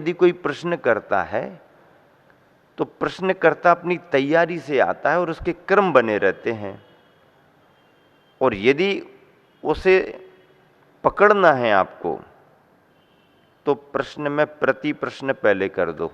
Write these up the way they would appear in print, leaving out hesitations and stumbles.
यदि कोई प्रश्न करता है तो प्रश्नकर्ता अपनी तैयारी से आता है और उसके क्रम बने रहते हैं, और यदि उसे पकड़ना है आपको तो प्रश्न में प्रति प्रश्न पहले कर दो,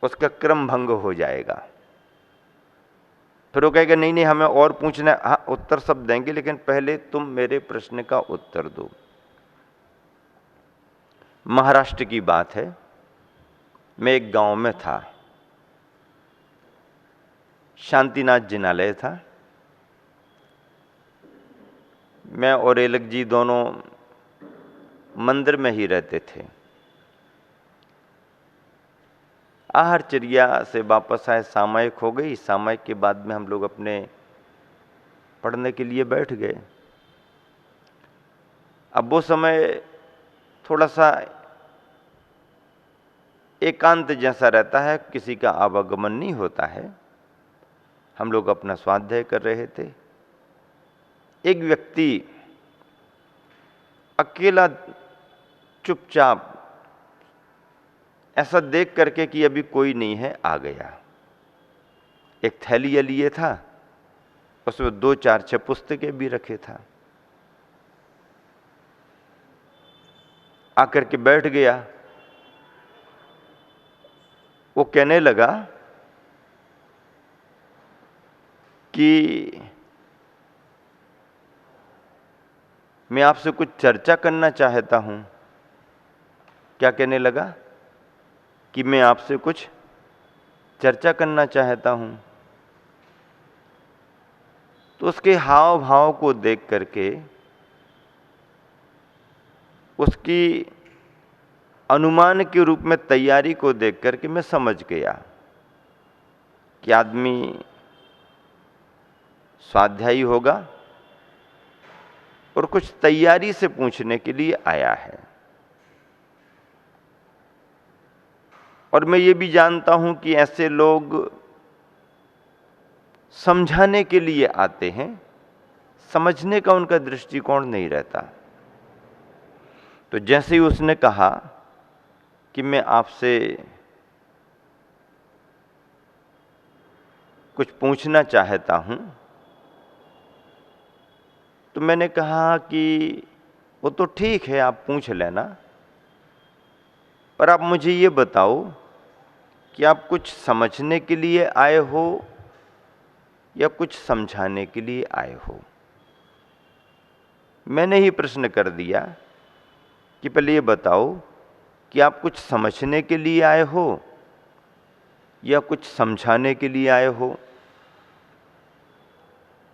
उसका क्रम भंग हो जाएगा। फिर वो कहेगा नहीं नहीं हमें और पूछना है, हाँ उत्तर सब देंगे लेकिन पहले तुम मेरे प्रश्न का उत्तर दो। महाराष्ट्र की बात है, मैं एक गांव में था, शांतिनाथ जिनालय था। मैं और एलक जी दोनों मंदिर में ही रहते थे। आहरचर्या से वापस आए, सामायिक हो गई। सामायिक के बाद में हम लोग अपने पढ़ने के लिए बैठ गए। अब वो समय थोड़ा सा एकांत जैसा रहता है, किसी का आवागमन नहीं होता है। हम लोग अपना स्वाध्याय कर रहे थे। एक व्यक्ति अकेला चुपचाप ऐसा देख करके कि अभी कोई नहीं है आ गया। एक थैली लिए था, उसमें 2-4-6 पुस्तकें भी रखे था। आकर के बैठ गया। वो कहने लगा कि मैं आपसे कुछ चर्चा करना चाहता हूं। क्या कहने लगा? कि मैं आपसे कुछ चर्चा करना चाहता हूं। तो उसके हाव भाव को देख करके, उसकी अनुमान के रूप में तैयारी को देख करके मैं समझ गया कि आदमी स्वाध्यायी होगा और कुछ तैयारी से पूछने के लिए आया है। और मैं ये भी जानता हूं कि ऐसे लोग समझाने के लिए आते हैं, समझने का उनका दृष्टिकोण नहीं रहता। तो जैसे ही उसने कहा कि मैं आपसे कुछ पूछना चाहता हूं, तो मैंने कहा कि वो तो ठीक है, आप पूछ लेना, पर आप मुझे ये बताओ कि आप कुछ समझने के लिए आए हो या कुछ समझाने के लिए आए हो। मैंने ही प्रश्न कर दिया कि पहले ये बताओ कि आप कुछ समझने के लिए आए हो या कुछ समझाने के लिए आए हो।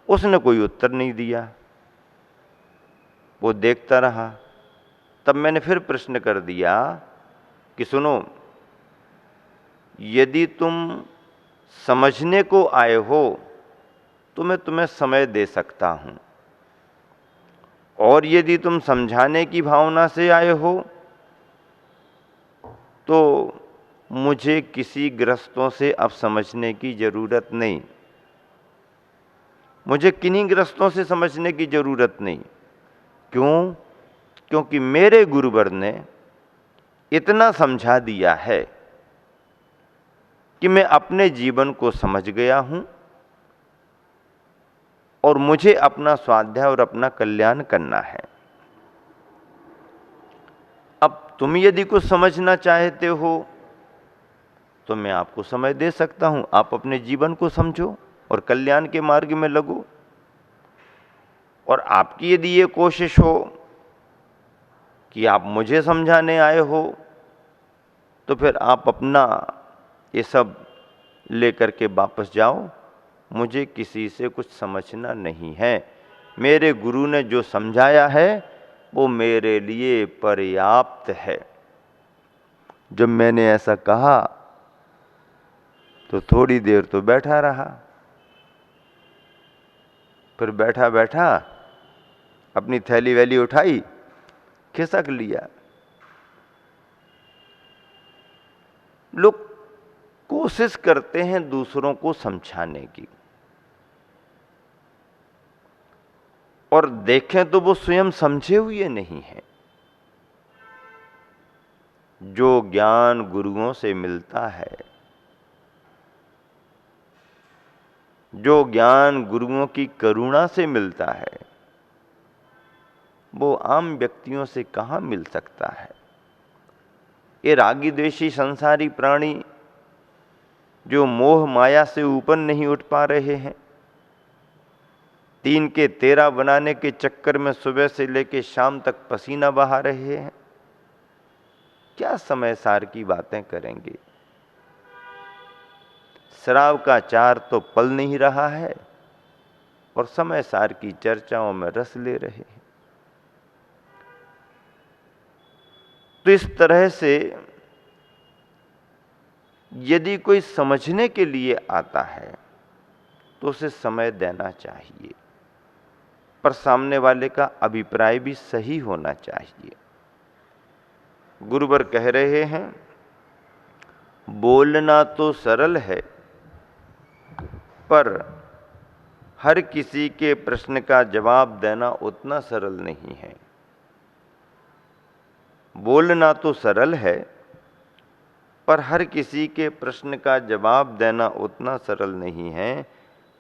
उसने कोई उत्तर नहीं दिया, वो देखता रहा। तब मैंने फिर प्रश्न कर दिया कि सुनो, यदि तुम समझने को आए हो तो मैं तुम्हें समय दे सकता हूं, और यदि तुम समझाने की भावना से आए हो तो मुझे किसी ग्रस्तों से अब समझने की जरूरत नहीं। मुझे किन्हीं ग्रस्तों से समझने की जरूरत नहीं। क्यों? क्योंकि मेरे गुरुवर ने इतना समझा दिया है कि मैं अपने जीवन को समझ गया हूं और मुझे अपना स्वाध्याय और अपना कल्याण करना है। अब तुम यदि कुछ समझना चाहते हो तो मैं आपको समय दे सकता हूं, आप अपने जीवन को समझो और कल्याण के मार्ग में लगो। और आपकी यदि ये कोशिश हो कि आप मुझे समझाने आए हो तो फिर आप अपना ये सब लेकर के वापस जाओ। मुझे किसी से कुछ समझना नहीं है। मेरे गुरु ने जो समझाया है वो मेरे लिए पर्याप्त है। जब मैंने ऐसा कहा तो थोड़ी देर तो बैठा रहा, फिर बैठा बैठा अपनी थैली वैली उठाई, खिसक लिया। लोग कोशिश करते हैं दूसरों को समझाने की, और देखें तो वो स्वयं समझे हुए नहीं है। जो ज्ञान गुरुओं से मिलता है, जो ज्ञान गुरुओं की करुणा से मिलता है, वो आम व्यक्तियों से कहाँ मिल सकता है। ये रागी द्वेषी संसारी प्राणी जो मोह माया से ऊपर नहीं उठ पा रहे हैं, 3 के 13 बनाने के चक्कर में सुबह से लेकर शाम तक पसीना बहा रहे हैं, क्या समय सार की बातें करेंगे। शराब का चार तो पल नहीं रहा है और समय सार की चर्चाओं में रस ले रहे हैं। तो इस तरह से यदि कोई समझने के लिए आता है तो उसे समय देना चाहिए, पर सामने वाले का अभिप्राय भी सही होना चाहिए। गुरुवर कह रहे हैं, बोलना तो सरल है पर हर किसी के प्रश्न का जवाब देना उतना सरल नहीं है। बोलना तो सरल है पर हर किसी के प्रश्न का जवाब देना उतना सरल नहीं है।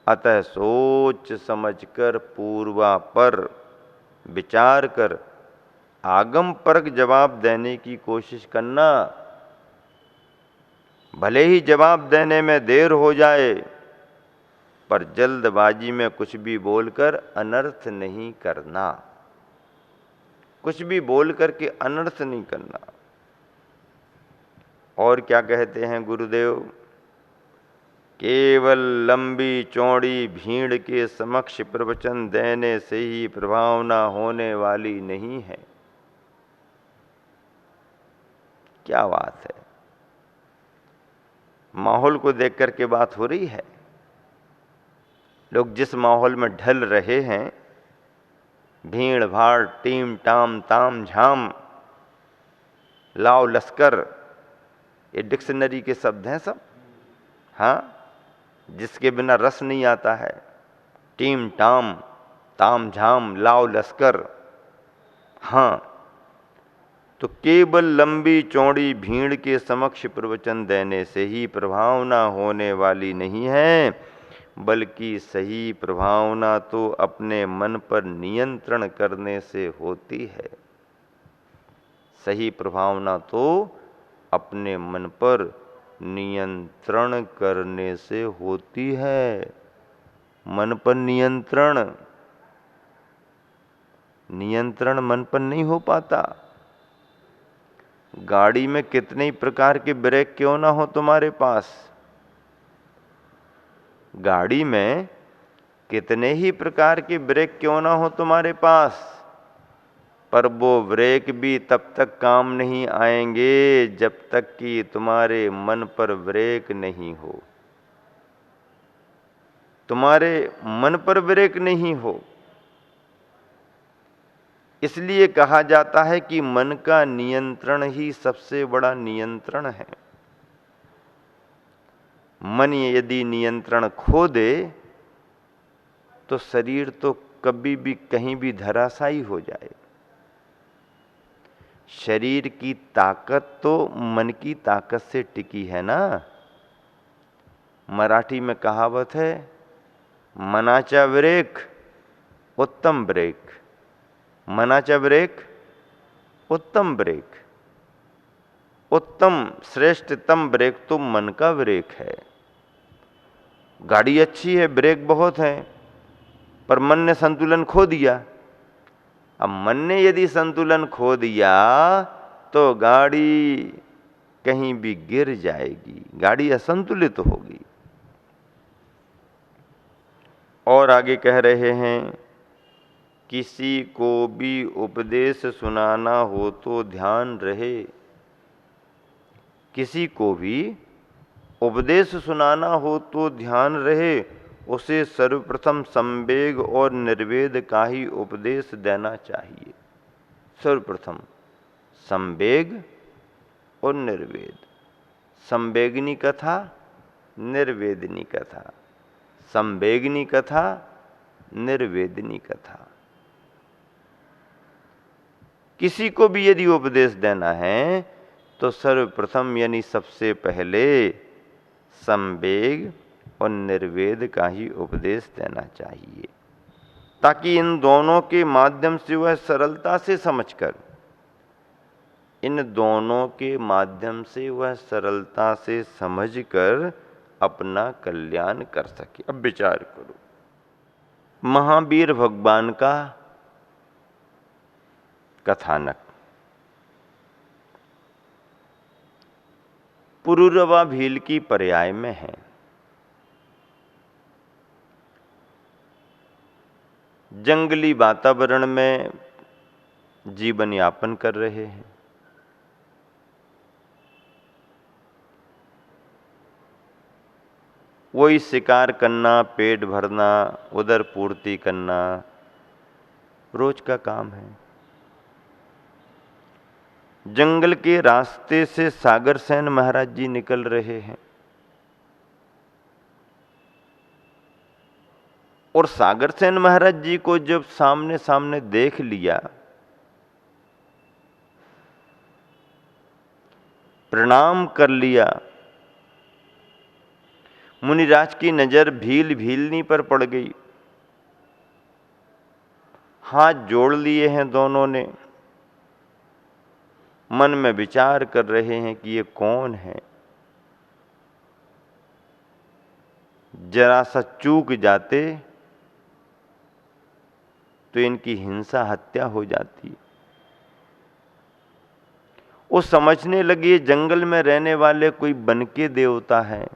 अतः सोच समझकर पूर्वापर विचार कर आगम परक जवाब देने की कोशिश करना। भले ही जवाब देने में देर हो जाए पर जल्दबाजी में कुछ भी बोलकर अनर्थ नहीं करना, कुछ भी बोल करके अनर्थ नहीं करना। और क्या कहते हैं गुरुदेव, केवल लंबी चौड़ी भीड़ के समक्ष प्रवचन देने से ही प्रभावना होने वाली नहीं है। क्या बात है, माहौल को देख करके बात हो रही है। लोग जिस माहौल में ढल रहे हैं, भीड़ भाड़, टीम टाम, ताम झाम, लाव लश्कर, ये डिक्शनरी के शब्द हैं सब। हाँ, जिसके बिना रस नहीं आता है, टीम टाम, ताम झाम, लाव लश्कर। हाँ, तो केवल लंबी चौड़ी भीड़ के समक्ष प्रवचन देने से ही प्रभावना होने वाली नहीं है, बल्कि सही प्रभावना तो अपने मन पर नियंत्रण करने से होती है। सही प्रभावना तो अपने मन पर नियंत्रण करने से होती है। मन पर नियंत्रण, नियंत्रण मन पर नहीं हो पाता। गाड़ी में कितने ही प्रकार के ब्रेक क्यों ना हो तुम्हारे पास, गाड़ी में कितने ही प्रकार के ब्रेक क्यों ना हो तुम्हारे पास, पर वो ब्रेक भी तब तक काम नहीं आएंगे जब तक कि तुम्हारे मन पर ब्रेक नहीं हो। तुम्हारे मन पर ब्रेक नहीं हो। इसलिए कहा जाता है कि मन का नियंत्रण ही सबसे बड़ा नियंत्रण है। मन यदि नियंत्रण खो दे तो शरीर तो कभी भी कहीं भी धराशायी हो जाए। शरीर की ताकत तो मन की ताकत से टिकी है ना। मराठी में कहावत है, मनाचा ब्रेक उत्तम ब्रेक, मनाचा ब्रेक उत्तम ब्रेक। उत्तम श्रेष्ठतम ब्रेक तो मन का ब्रेक है। गाड़ी अच्छी है, ब्रेक बहुत है, पर मन ने संतुलन खो दिया। अब मन ने यदि संतुलन खो दिया तो गाड़ी कहीं भी गिर जाएगी, गाड़ी असंतुलित होगी। और आगे कह रहे हैं, किसी को भी उपदेश सुनाना हो तो ध्यान रहे। किसी को भी उपदेश सुनाना हो तो ध्यान रहे, उसे सर्वप्रथम संवेग और निर्वेद का ही उपदेश देना चाहिए। सर्वप्रथम संवेग और निर्वेद, संवेगनी कथा, निर्वेदनी कथा, संवेगनी कथा, निर्वेदनी कथा। किसी को भी यदि उपदेश देना है तो सर्वप्रथम यानी सबसे पहले संवेग और निर्वेद का ही उपदेश देना चाहिए, ताकि इन दोनों के माध्यम से वह सरलता से समझकर, इन दोनों के माध्यम से वह सरलता से समझकर अपना कल्याण कर सके। अब विचार करो, महावीर भगवान का कथानक पुरूरवा भील की पर्याय में है। जंगली वातावरण में जीवन यापन कर रहे हैं। वही शिकार करना, पेट भरना, उदर पूर्ति करना रोज का काम है। जंगल के रास्ते से सागरसेन महाराज जी निकल रहे हैं और सागरसेन महाराज जी को जब सामने सामने देख लिया, प्रणाम कर लिया, मुनिराज की नजर भीलनी पर पड़ गई। हाथ जोड़ लिए हैं दोनों ने, मन में विचार कर रहे हैं कि ये कौन है। जरा सा चूक जाते तो इनकी हिंसा हत्या हो जाती। वो समझने लगे जंगल में रहने वाले कोई वन के देवता है,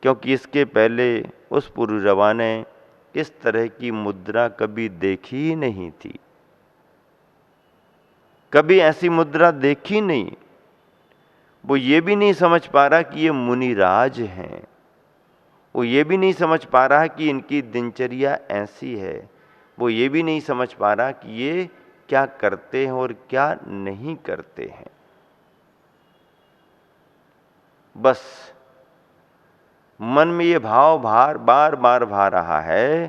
क्योंकि इसके पहले उस पुरूरवा ने इस तरह की मुद्रा कभी देखी ही नहीं थी, कभी ऐसी मुद्रा देखी नहीं। वो ये भी नहीं समझ पा रहा कि ये मुनिराज हैं, वो ये भी नहीं समझ पा रहा कि इनकी दिनचर्या ऐसी है, वो ये भी नहीं समझ पा रहा कि ये क्या करते हैं और क्या नहीं करते हैं। बस मन में ये भाव बार बार भा रहा है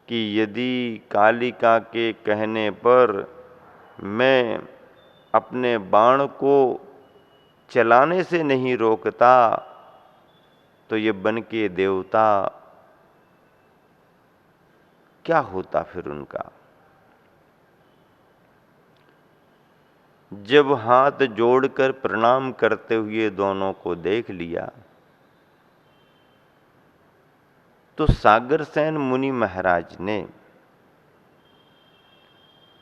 कि यदि कालिका के कहने पर मैं अपने बाण को चलाने से नहीं रोकता तो ये वन के देवता क्या होता फिर उनका। जब हाथ जोड़कर प्रणाम करते हुए दोनों को देख लिया तो सागरसेन मुनि महाराज ने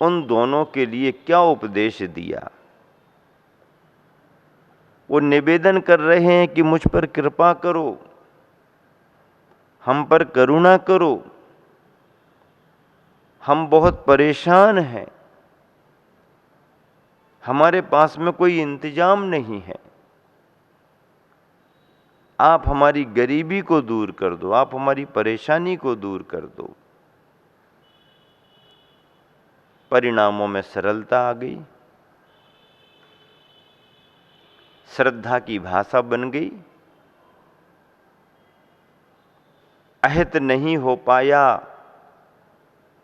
उन दोनों के लिए क्या उपदेश दिया। वो निवेदन कर रहे हैं कि मुझ पर कृपा करो, हम पर करुणा करो, हम बहुत परेशान हैं, हमारे पास में कोई इंतजाम नहीं है, आप हमारी गरीबी को दूर कर दो, आप हमारी परेशानी को दूर कर दो। परिणामों में सरलता आ गई, श्रद्धा की भाषा बन गई। अहित नहीं हो पाया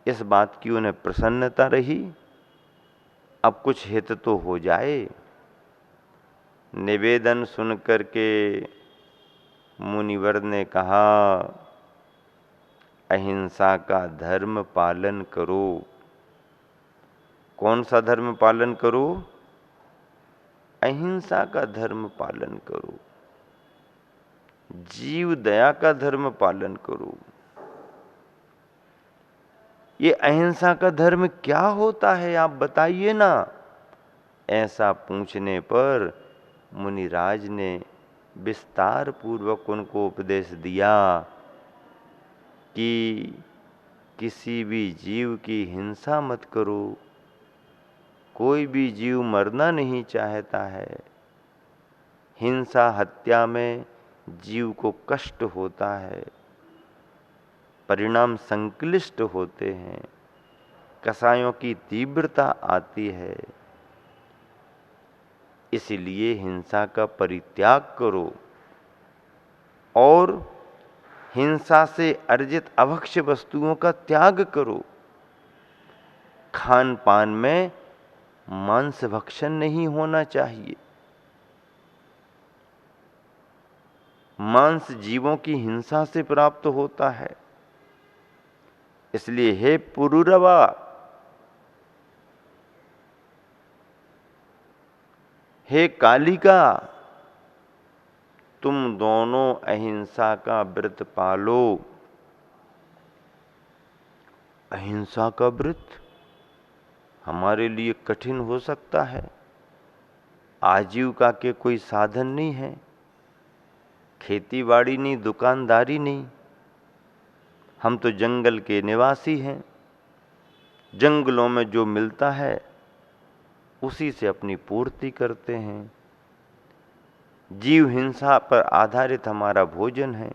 इस बात की उन्हें प्रसन्नता रही, अब कुछ हित तो हो जाए। निवेदन सुनकर के मुनिवर ने कहा, अहिंसा का धर्म पालन करो। कौन सा धर्म पालन करो? अहिंसा का धर्म पालन करो, जीव दया का धर्म पालन करो। ये अहिंसा का धर्म क्या होता है आप बताइए ना। ऐसा पूछने पर मुनिराज ने विस्तार पूर्वक उनको उपदेश दिया कि किसी भी जीव की हिंसा मत करो, कोई भी जीव मरना नहीं चाहता है। हिंसा हत्या में जीव को कष्ट होता है, परिणाम संक्लिष्ट होते हैं, कसायों की तीव्रता आती है। इसलिए हिंसा का परित्याग करो और हिंसा से अर्जित अभक्ष्य वस्तुओं का त्याग करो। खान पान में मांस भक्षण नहीं होना चाहिए। मांस जीवों की हिंसा से प्राप्त होता है। इसलिए हे पुरुरवा, हे कालिका, तुम दोनों अहिंसा का व्रत पालो। अहिंसा का व्रत हमारे लिए कठिन हो सकता है। आजीविका के कोई साधन नहीं है, खेती बाड़ी नहीं, दुकानदारी नहीं। हम तो जंगल के निवासी हैं। जंगलों में जो मिलता है उसी से अपनी पूर्ति करते हैं। जीव हिंसा पर आधारित हमारा भोजन है।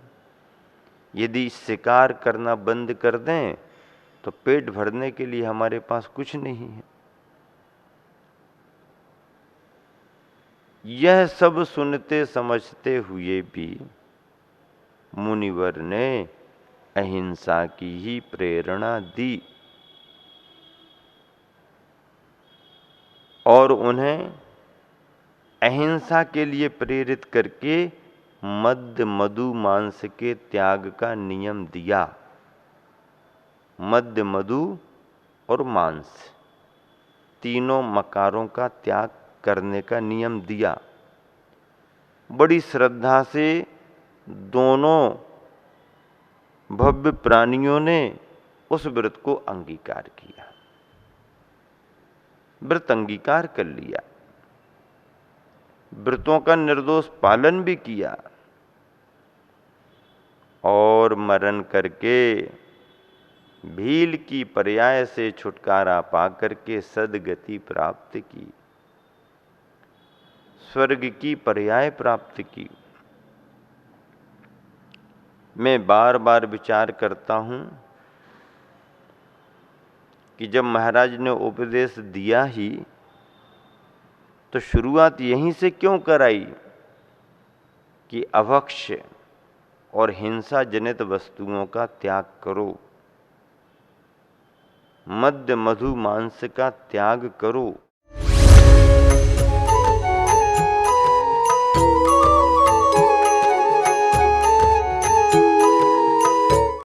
यदि शिकार करना बंद कर दें तो पेट भरने के लिए हमारे पास कुछ नहीं है। यह सब सुनते समझते हुए भी मुनिवर ने अहिंसा की ही प्रेरणा दी और उन्हें अहिंसा के लिए प्रेरित करके मद्य, मधु, मांस के त्याग का नियम दिया। मद्य, मधु और मांस तीनों मकारों का त्याग करने का नियम दिया। बड़ी श्रद्धा से दोनों भव्य प्राणियों ने उस व्रत को अंगीकार किया, व्रत अंगीकार कर लिया, व्रतों का निर्दोष पालन भी किया और मरण करके भील की पर्याय से छुटकारा पाकर के सद्गति प्राप्त की, स्वर्ग की पर्याय प्राप्त की। मैं बार बार विचार करता हूं कि जब महाराज ने उपदेश दिया ही तो शुरुआत यहीं से क्यों कराई कि अभक्ष्य और हिंसा जनित वस्तुओं का त्याग करो, मद्य, मधु, मांस का त्याग करो।